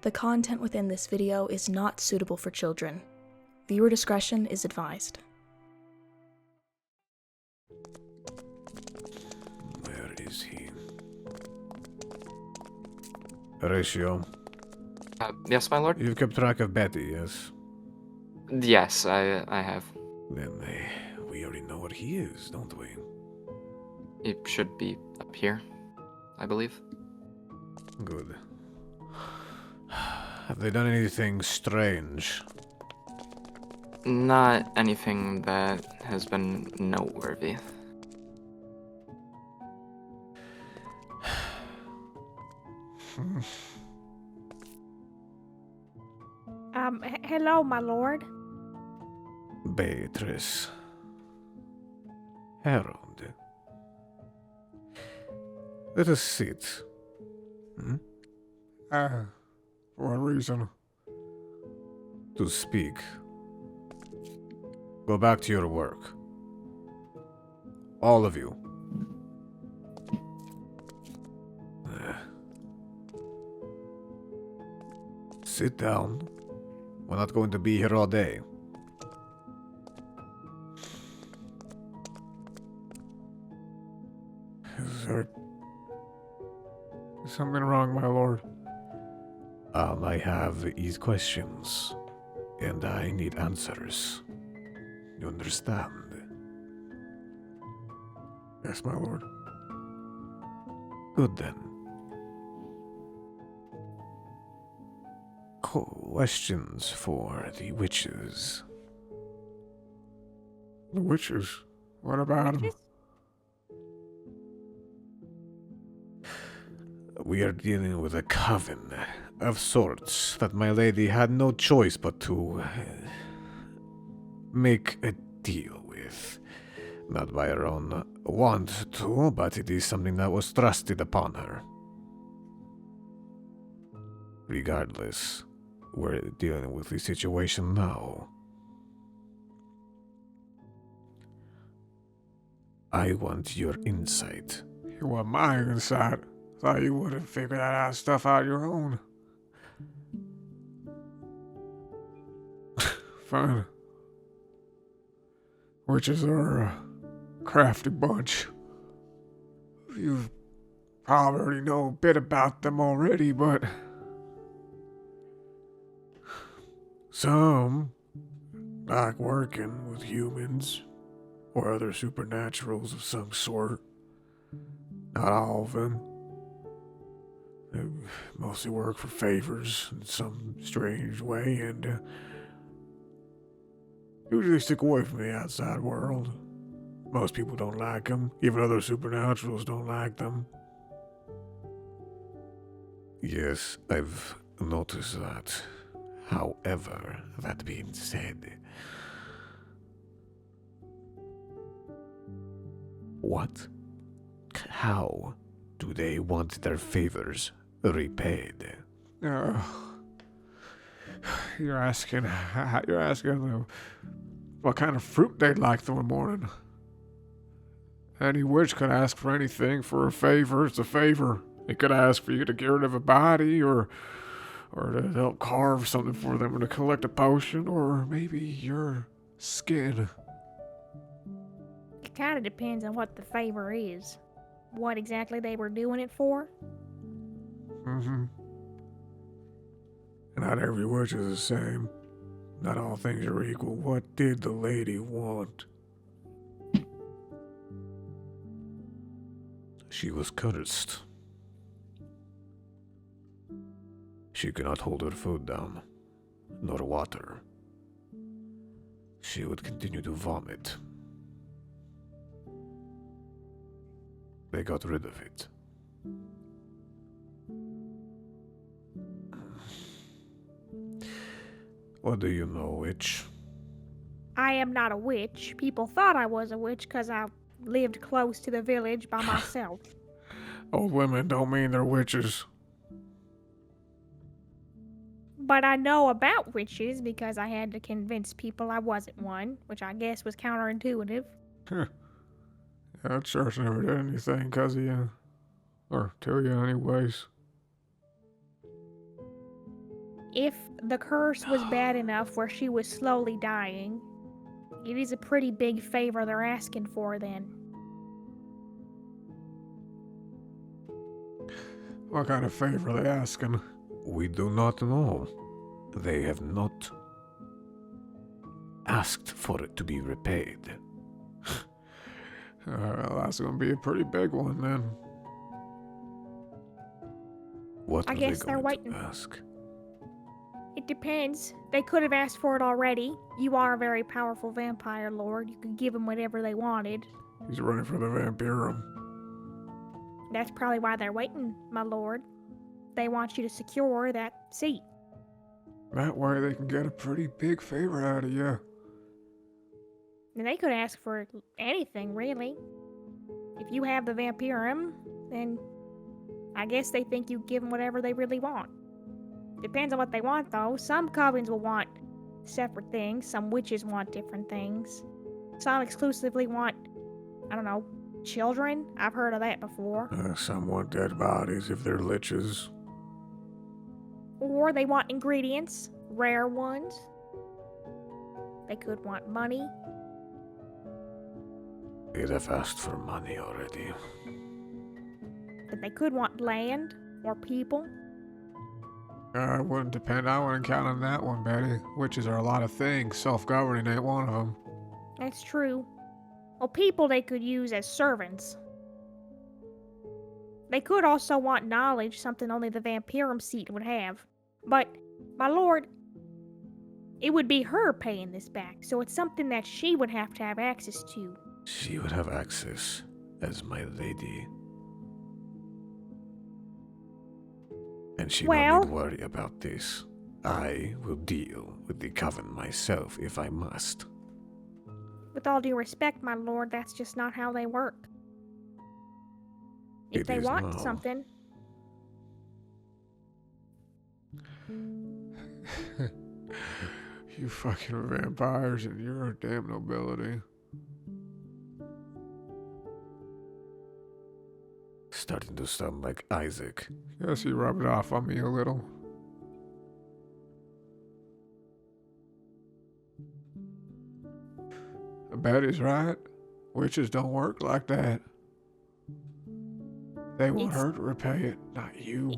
The content within this video is not suitable for children. Viewer discretion is advised. Where is he? Horatio. Yes, my lord? You've kept track of Betty, yes? Yes, I have. Then we already know where he is, don't we? It should be up here, I believe. Good. Have they done anything strange? Not anything that has been noteworthy. Hello, my lord. Beatrice. Harold. Let us sit. For what reason? To speak. Go back to your work. All of you. Sit down. We're not going to be here all day. Is there something wrong, my lord? I have these questions, and I need answers. You understand? Yes, my lord. Good then. Questions for the witches. The witches? What about them? We are dealing with a coven of sorts that my lady had no choice but to make a deal with. Not by her own want to, but it is something that was thrusted upon her. Regardless, we're dealing with the situation now. I want your insight. You want my insight? Thought you would have figured that stuff out your own. Fine. Witches are a crafty bunch. You probably already know a bit about them already, but some like working with humans or other supernaturals of some sort. Not all of them. They mostly work for favors in some strange way, and usually stick away from the outside world. Most people don't like them. Even other supernaturals don't like them. Yes, I've noticed that. However, that being said, what? How do they want their favors repaid? You're asking what kind of fruit they'd like in the morning. Any witch could ask for anything for a favor. It's a favor. It could ask for you to get rid of a body, or to help carve something for them, or to collect a potion, or maybe your skin. It kind of depends on what the favor is. What exactly they were doing it for? Not every witch is the same. Not all things are equal. What did the lady want? She was cursed. She could not hold her food down, nor water. She would continue to vomit. They got rid of it. What do you know, witch? I am not a witch. People thought I was a witch because I lived close to the village by myself. Old women don't mean they're witches. But I know about witches because I had to convince people I wasn't one, which I guess was counterintuitive. Yeah, church never did anything because of you. Or to you anyways. if the curse was bad enough where she was slowly dying, it is a pretty big favor they're asking for then. What kind of favor are they asking? We do not know. They have not asked for it to be repaid. Well, that's gonna be a pretty big one then. What I are guess they they're going waiting. to ask? It depends. They could have asked for it already. You are a very powerful vampire lord. You could give them whatever they wanted. He's running for the vampirum. That's probably why they're waiting, my lord. They want you to secure that seat. That way they can get a pretty big favor out of you. And they could ask for anything, really. If you have the vampirum, then I guess they think you give them whatever they really want. Depends on what they want, though. Some covens will want separate things. Some witches want different things. Some exclusively want, I don't know, children. I've heard of that before. Some want dead bodies if they're liches. Or they want ingredients, rare ones. They could want money. They'd have asked for money already. But they could want land or people. It wouldn't depend. I wouldn't count on that one, Betty. Witches are a lot of things. Self-governing ain't one of them. That's true. Well, people they could use as servants. They could also want knowledge, something only the vampirum seat would have. But, my lord, it would be her paying this back, so it's something that she would have to have access to. She would have access as my lady. And she Well- don't need worry about this. I will deal with the coven myself if I must. With all due respect, my lord, that's just not how they work. If It they is want now. something, You fucking vampires and you're a damn nobility. Starting to sound like Isaac. Guess you rub it off on me a little. Betty's right. Witches don't work like that. They want It's- her to repay it, not you.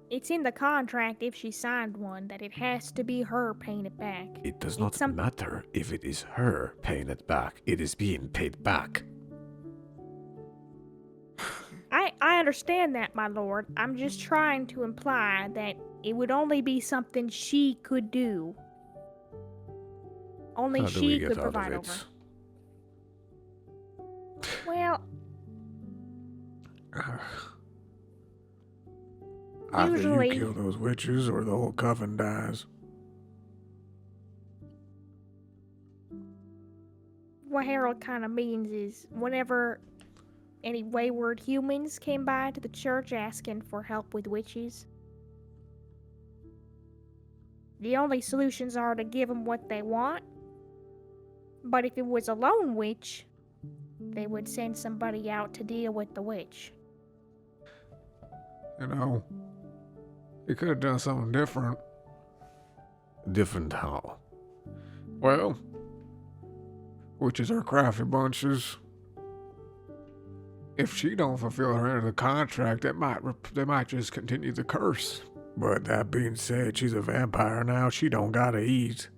it's in the contract if she signed one that it has to be her paying it back. It does It's not some- matter if it is her paying it back. It is being paid back. I understand that, my lord. I'm just trying to imply that it would only be something she could do. Only How do we she get could out provide of over. it? Well, Either Usually- you kill those witches or the whole coven dies. what Harold kind of means is whenever any wayward humans came by to the church asking for help with witches, the only solutions are to give them what they want. But if it was a lone witch, they would send somebody out to deal with the witch. You know, you could have done something different. Different how? Well, witches are crafty bunches. If she don't fulfill her end of the contract, they might just continue the curse. But that being said, she's a vampire now. She don't gotta eat.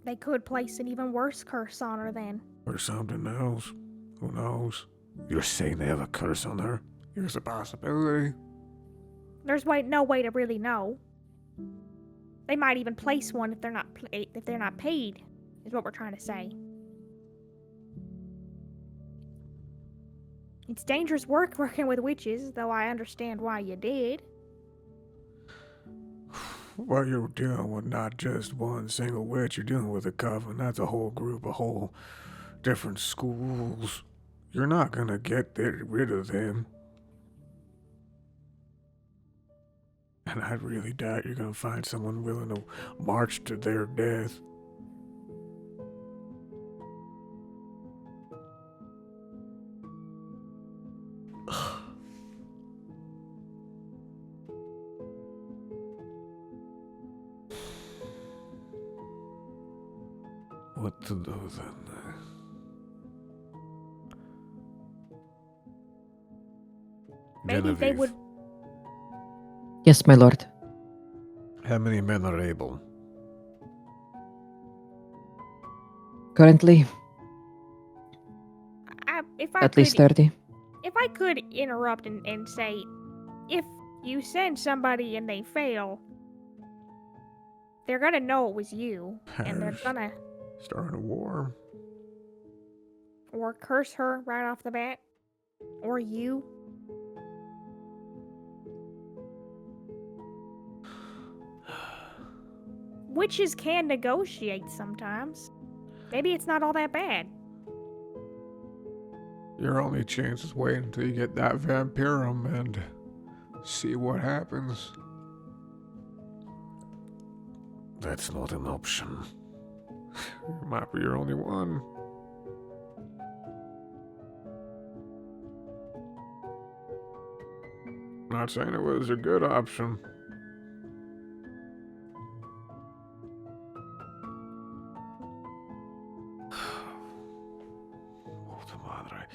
They could place an even worse curse on her then. Or something else. Who knows? You're saying they have a curse on her? Here's a possibility. There's no way to really know. They might even place one if they're not paid, is what we're trying to say. It's dangerous work working with witches, though I understand why you did. Well, you're dealing with not just one single witch. You're dealing with a coven. That's a whole group, a whole different schools. You're not gonna get rid of them. And I really doubt you're gonna find someone willing to march to their death. what to do then. Maybe they Genevieve, would. Yes, my lord. how many men are able? Currently, If I at could, least 30. if I could interrupt and say, if you send somebody and they fail, they're gonna know it was you, and they're Yes. gonna Starting a war. or curse her right off the bat, or you. Witches can negotiate sometimes. Maybe it's not all that bad. Your only chance is waiting until you get that vampirum and see what happens. That's not an option. It might be your only one. Not saying it was a good option. Puta madre.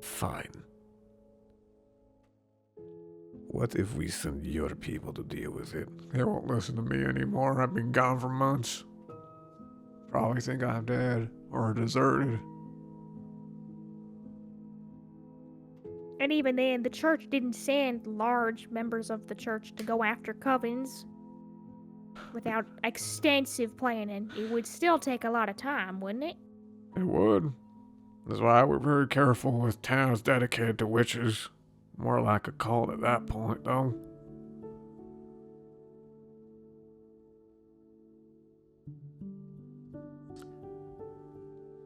Fine. What if we send your people to deal with it? They won't listen to me anymore. I've been gone for months. Probably think I'm dead or deserted. And even then, the church didn't send large members of the church to go after covens without extensive planning. It would still take a lot of time, wouldn't it? It would. That's why we're very careful with towns dedicated to witches. More like a cult at that point, though.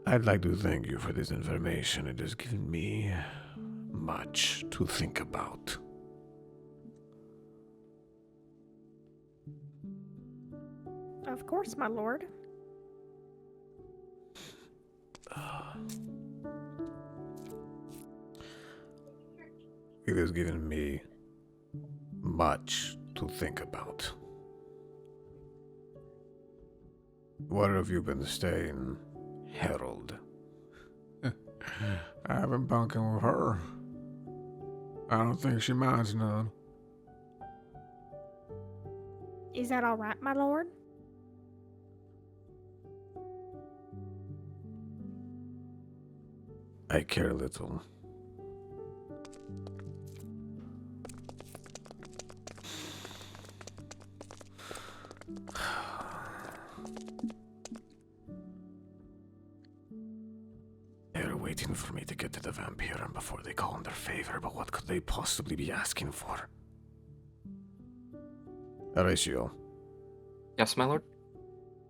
I'd like to thank you for this information. It has given me much to think about. Of course, my lord. It has given me much to think about. Where have you been staying, Harold? I've been bunking with her. I don't think she minds none. Is that all right, my lord? I care little. They're waiting for me to get to the vampire before they call in their favor, but what could they possibly be asking for? Horatio, Yes, my lord?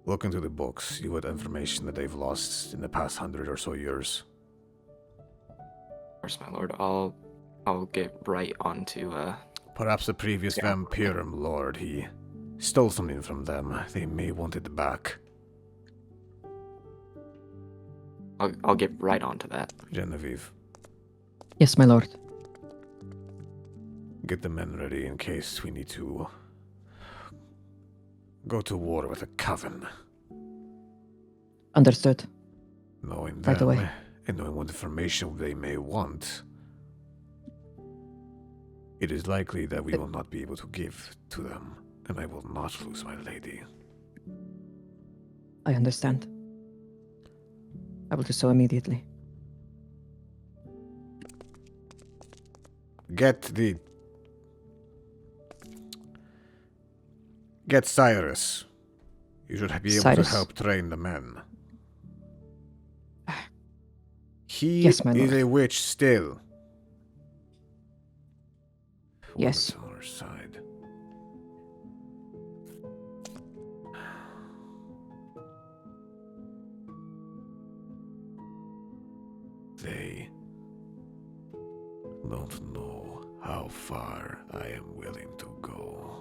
look into the books. You had information that they've lost in the past 100 or so years. Of course, my lord. I'll get right onto Perhaps the previous Yeah. vampirum lord, he stole something from them. They may want it back. I'll get right onto that. Genevieve, Yes, my lord. get the men ready in case we need to go to war with a coven. Understood. Knowing Right them away. and knowing what information they may want, it is likely that we will not be able to give to them, and I will not lose my lady. I understand. I will do so immediately. Get Cyrus. You should be able Cyrus? to help train the men. He Yes, my is lord. a witch still. Yes. Woman's on our side. They don't know how far I am willing to go.